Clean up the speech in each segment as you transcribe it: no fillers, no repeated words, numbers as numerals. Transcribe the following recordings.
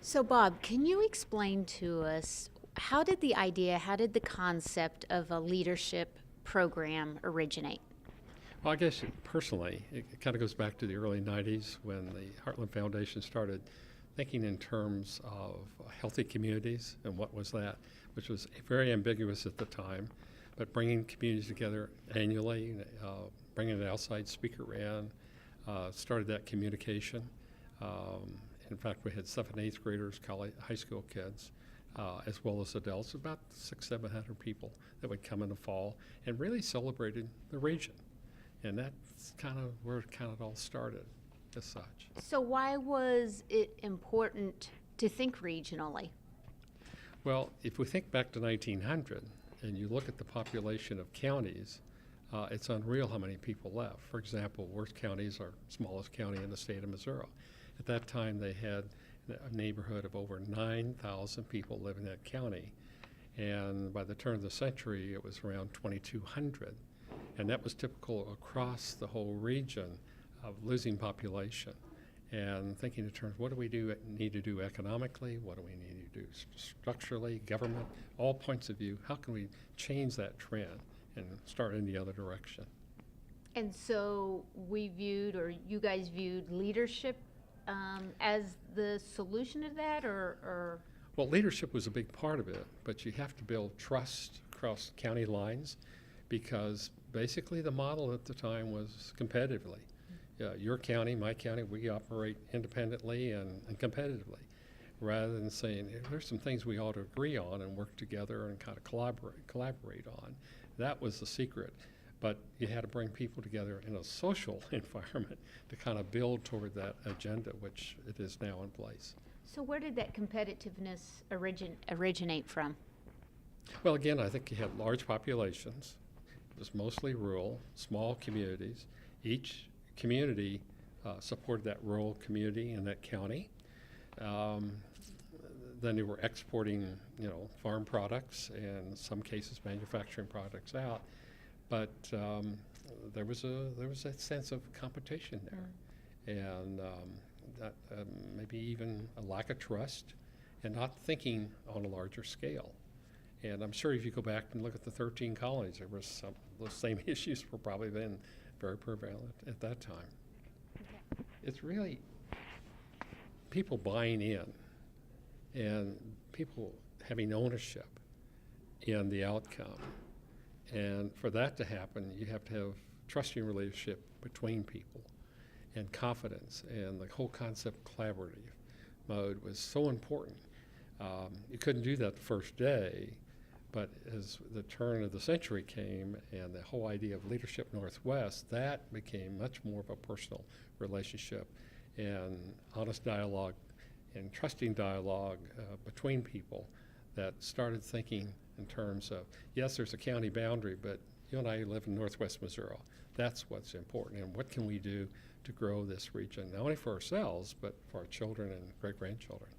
So, Bob, can you explain to us how did the concept of a leadership program originate? Well, I guess personally, it kind of goes back to the early 90s when the Heartland Foundation started thinking in terms of healthy communities and what was that, which was very ambiguous at the time, but bringing communities together annually, bringing an outside speaker in, started that communication. Um, in fact, we had 7th and 8th graders, college, high school kids, as well as adults, about 700 people that would come in the fall and really celebrated the region. And that's kind of where it kind of all started as such. So, why was it important to think regionally? Well, if we think back to 1900 and you look at the population of counties, it's unreal how many people left. For example, Worth County is our smallest county in the state of Missouri. At that time, they had a neighborhood of over 9,000 people living in that county. And by the turn of the century, it was around 2,200. And that was typical across the whole region of losing population and thinking in terms, what do we need to do economically? What do we need to do structurally, government, all points of view? How can we change that trend and start in the other direction? And so, you guys viewed leadership as the solution to that, or? Well, leadership was a big part of it, but you have to build trust across county lines because basically the model at the time was competitively. Your county, my county, we operate independently and competitively rather than saying, hey, there's some things we ought to agree on and work together and kind of collaborate on. That was the secret. But you had to bring people together in a social environment to kind of build toward that agenda, which it is now in place. So, where did that competitiveness originate from? Well, again, I think you had large populations. It was mostly rural, small communities. Each community supported that rural community in that county. Then they were exporting, farm products and in some cases manufacturing products out. But there was that sense of competition there, and that maybe even a lack of trust, and not thinking on a larger scale. And I'm sure if you go back and look at the 13 colonies, there was those same issues were probably then very prevalent at that time. Okay. It's really people buying in and people having ownership in the outcome. And for that to happen, you have to have trusting relationship between people and confidence. And the whole concept of collaborative mode was so important. You couldn't do that the first day, but as the turn of the century came and the whole idea of Leadership Northwest, that became much more of a personal relationship and honest dialogue and trusting dialogue between people that started thinking in terms of, yes, there's a county boundary, but you and I live in Northwest Missouri. That's what's important, and what can we do to grow this region, not only for ourselves, but for our children and great-grandchildren.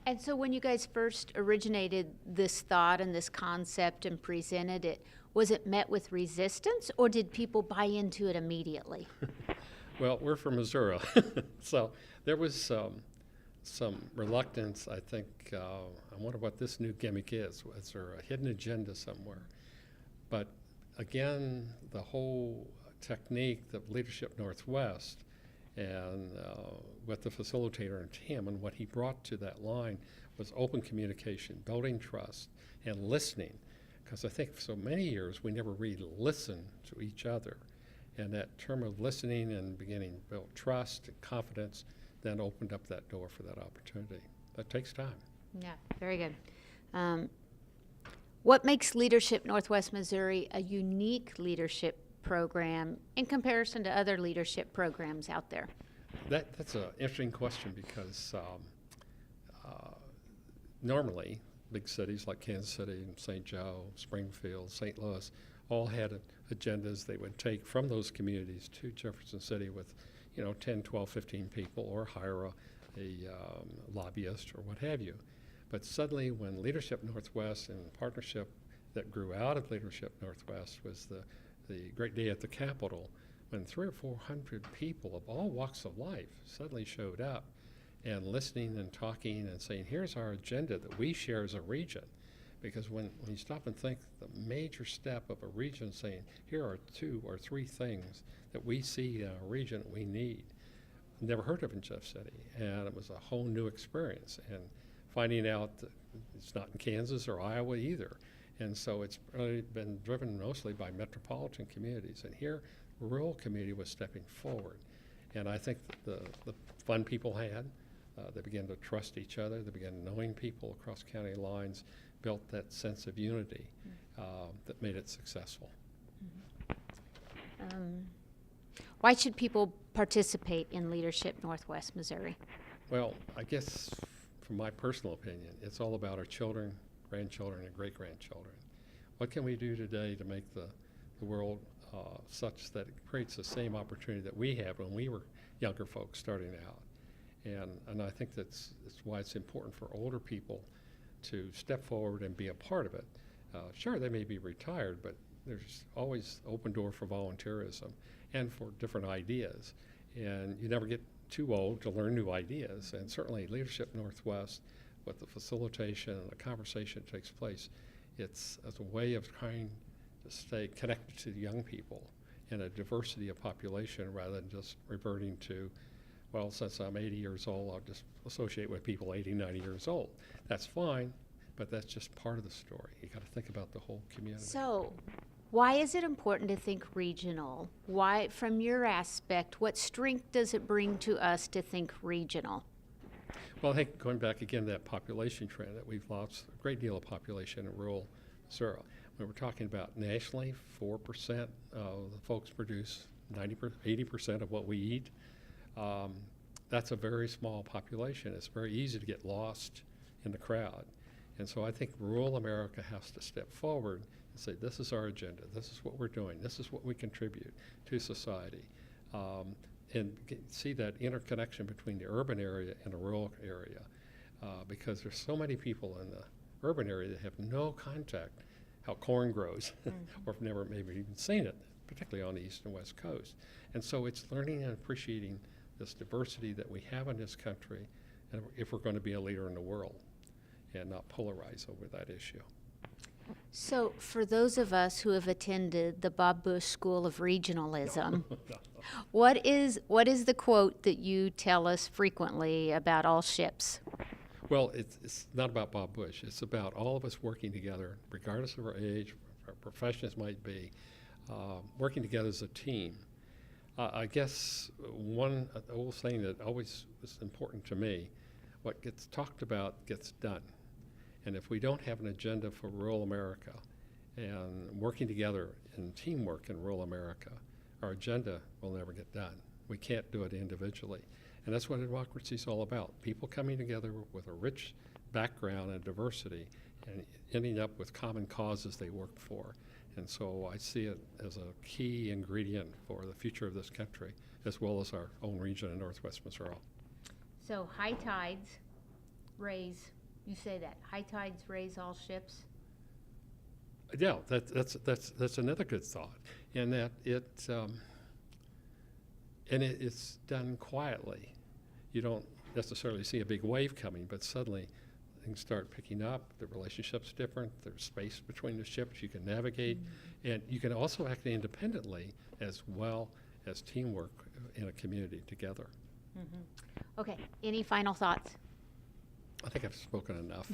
And so, when you guys first originated this thought and this concept and presented it, was it met with resistance, or did people buy into it immediately? Well, we're from Missouri, so there was some reluctance, I think. I wonder what this new gimmick is. Is there a hidden agenda somewhere? But again, the whole technique of Leadership Northwest and with the facilitator and Tim and what he brought to that line was open communication, building trust, and listening. Because I think for so many years we never really listened to each other. And that term of listening and beginning to build trust and confidence then opened up that door for that opportunity. That takes time. Yeah, very good. What makes Leadership Northwest Missouri a unique leadership program in comparison to other leadership programs out there? That's an interesting question because normally big cities like Kansas City, St. Joe, Springfield, St. Louis all had agendas they would take from those communities to Jefferson City with 10, 12, 15 people, or hire a lobbyist or what have you. But suddenly when Leadership Northwest and the partnership that grew out of Leadership Northwest was the Great Day at the Capitol, when 300 or 400 people of all walks of life suddenly showed up and listening and talking and saying, here's our agenda that we share as a region. Because when you stop and think, the major step of a region saying, here are 2 or 3 things that we see in our region that we need. Never heard of in Jeff City, and it was a whole new experience. And finding out that it's not in Kansas or Iowa either. And so it's really been driven mostly by metropolitan communities. And here, the rural community was stepping forward. And I think the fun people had, they began to trust each other, they began knowing people across county lines, built that sense of unity that made it successful. Why should people participate in Leadership Northwest Missouri? Well, I guess from my personal opinion, it's all about our children, grandchildren, and great-grandchildren. What can we do today to make the world such that it creates the same opportunity that we had when we were younger folks starting out? And I think that's why it's important for older people to step forward and be a part of it. Sure, they may be retired, but there's always open door for volunteerism and for different ideas. And you never get too old to learn new ideas. And certainly Leadership Northwest, with the facilitation and the conversation that takes place, it's a way of trying to stay connected to the young people and a diversity of population rather than just reverting to, well, since I'm 80 years old, I'll just associate with people 80, 90 years old. That's fine, but that's just part of the story. You got to think about the whole community. So, why is it important to think regional? Why, from your aspect, what strength does it bring to us to think regional? Well, I think going back again to that population trend, that we've lost a great deal of population in rural Missouri. When we're talking about nationally, 4% of the folks produce 80% of what we eat. That's a very small population. It's very easy to get lost in the crowd. And so I think rural America has to step forward and say, this is our agenda, this is what we're doing, this is what we contribute to society. And see that interconnection between the urban area and the rural area. Because there's so many people in the urban area that have no contact how corn grows, or have never maybe even seen it, particularly on the east and west coast. And so it's learning and appreciating this diversity that we have in this country, and if we're going to be a leader in the world and not polarize over that issue. So, for those of us who have attended the Bob Bush School of Regionalism, what is the quote that you tell us frequently about all ships? Well, it's not about Bob Bush. It's about all of us working together, regardless of our age, our professions might be, working together as a team. I guess one old saying that always is important to me, what gets talked about gets done. And if we don't have an agenda for rural America and working together in teamwork in rural America, our agenda will never get done. We can't do it individually. And that's what democracy is all about. People coming together with a rich background and diversity and ending up with common causes they work for. And so I see it as a key ingredient for the future of this country, as well as our own region in Northwest Missouri. So high tides raise, you say that, high tides raise all ships? Yeah, that's another good thought, and that it's done quietly. You don't necessarily see a big wave coming, but suddenly things start picking up. The relationship's different. There's space between the ships. You can navigate, and you can also act independently as well as teamwork in a community together. Okay, any final thoughts? I think I've spoken enough.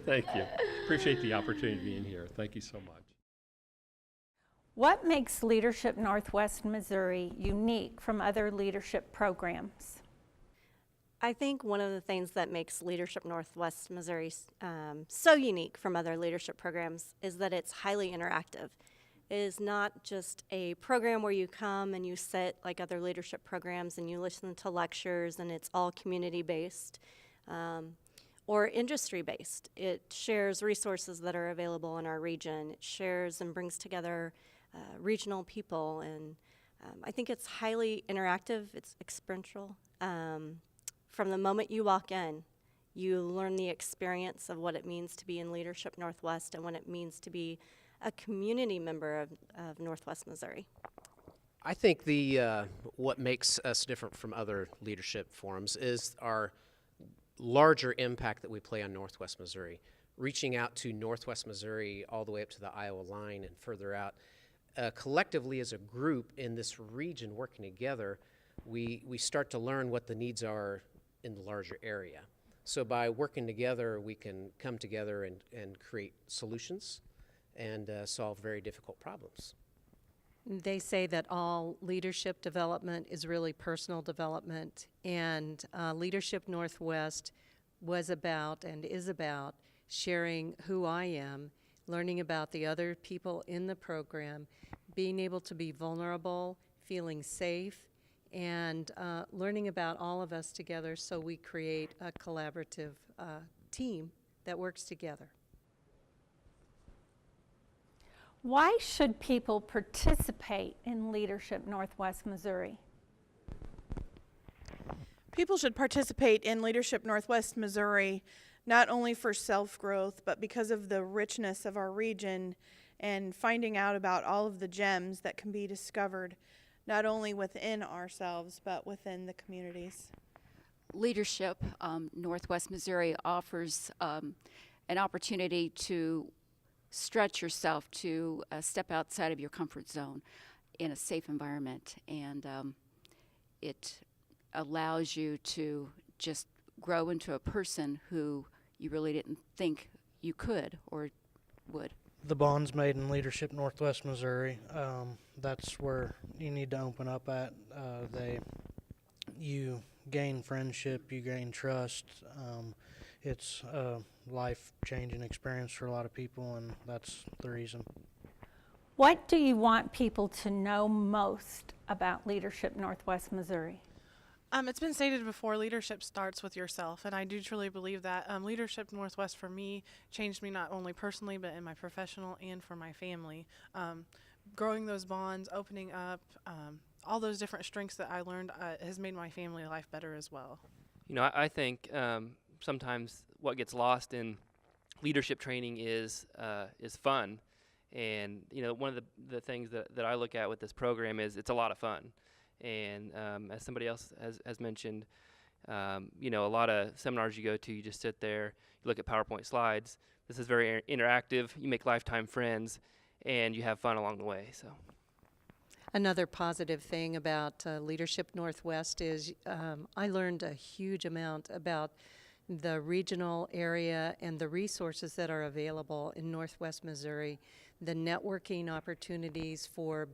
Thank you. Appreciate the opportunity being here. Thank you so much. What makes Leadership Northwest Missouri unique from other leadership programs? I think one of the things that makes Leadership Northwest Missouri so unique from other leadership programs is that it's highly interactive. It is not just a program where you come and you sit like other leadership programs and you listen to lectures and it's all community-based or industry-based. It shares resources that are available in our region. It shares and brings together regional people, and I think it's highly interactive. It's experiential. From the moment you walk in, you learn the experience of what it means to be in Leadership Northwest and what it means to be a community member of Northwest Missouri. I think what makes us different from other leadership forums is our larger impact that we play on Northwest Missouri, reaching out to Northwest Missouri all the way up to the Iowa line and further out. Collectively as a group in this region working together, we start to learn what the needs are in the larger area. So by working together, we can come together and create solutions and solve very difficult problems. They say that all leadership development is really personal development, and Leadership Northwest was about and is about sharing who I am, learning about the other people in the program, being able to be vulnerable, feeling safe, and learning about all of us together so we create a collaborative team that works together. Why should people participate in Leadership Northwest Missouri? People should participate in Leadership Northwest Missouri not only for self-growth, but because of the richness of our region and finding out about all of the gems that can be discovered not only within ourselves, but within the communities. Leadership Northwest Missouri offers an opportunity to stretch yourself, to step outside of your comfort zone in a safe environment, and it allows you to just grow into a person who you really didn't think you could or would. The bonds made in Leadership Northwest Missouri, that's where you need to open up at. You gain friendship, you gain trust. It's a life-changing experience for a lot of people, and that's the reason. What do you want people to know most about Leadership Northwest Missouri? It's been stated before, leadership starts with yourself, and I do truly believe that. Leadership Northwest for me changed me not only personally, but in my professional and for my family. Growing those bonds, opening up, all those different strengths that I learned has made my family life better as well. You know, I think sometimes what gets lost in leadership training is fun, and you know, one of the things that I look at with this program is it's a lot of fun. And as somebody else has mentioned, you know, a lot of seminars you go to, you just sit there, you look at PowerPoint slides. This is very interactive. You make lifetime friends, and you have fun along the way. So, Another positive thing about Leadership Northwest is I learned a huge amount about the regional area and the resources that are available in Northwest Missouri, the networking opportunities for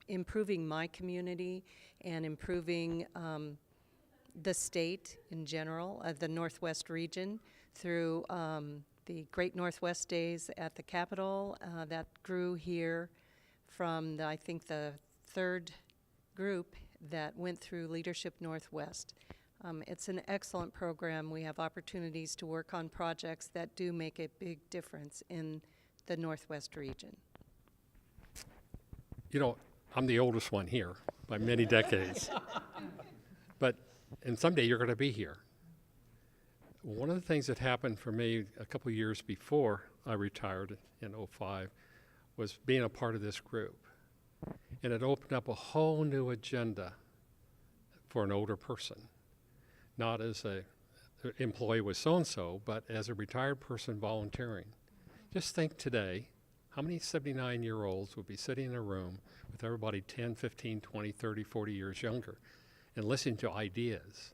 improving my community and improving the state in general, the Northwest region, through the Great Northwest Days at the Capitol that grew here from, I think, the third group that went through Leadership Northwest. It's an excellent program. We have opportunities to work on projects that do make a big difference in the Northwest region. You know, I'm the oldest one here by many decades. And someday you're going to be here. One of the things that happened for me a couple years before I retired in '05 was being a part of this group. And it opened up a whole new agenda for an older person. Not as an employee with so-and-so, but as a retired person volunteering. Just think today, how many 79-year-olds would be sitting in a room with everybody 10, 15, 20, 30, 40 years younger and listening to ideas?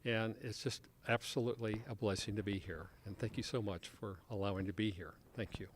And it's just absolutely a blessing to be here. And thank you so much for allowing me to be here. Thank you.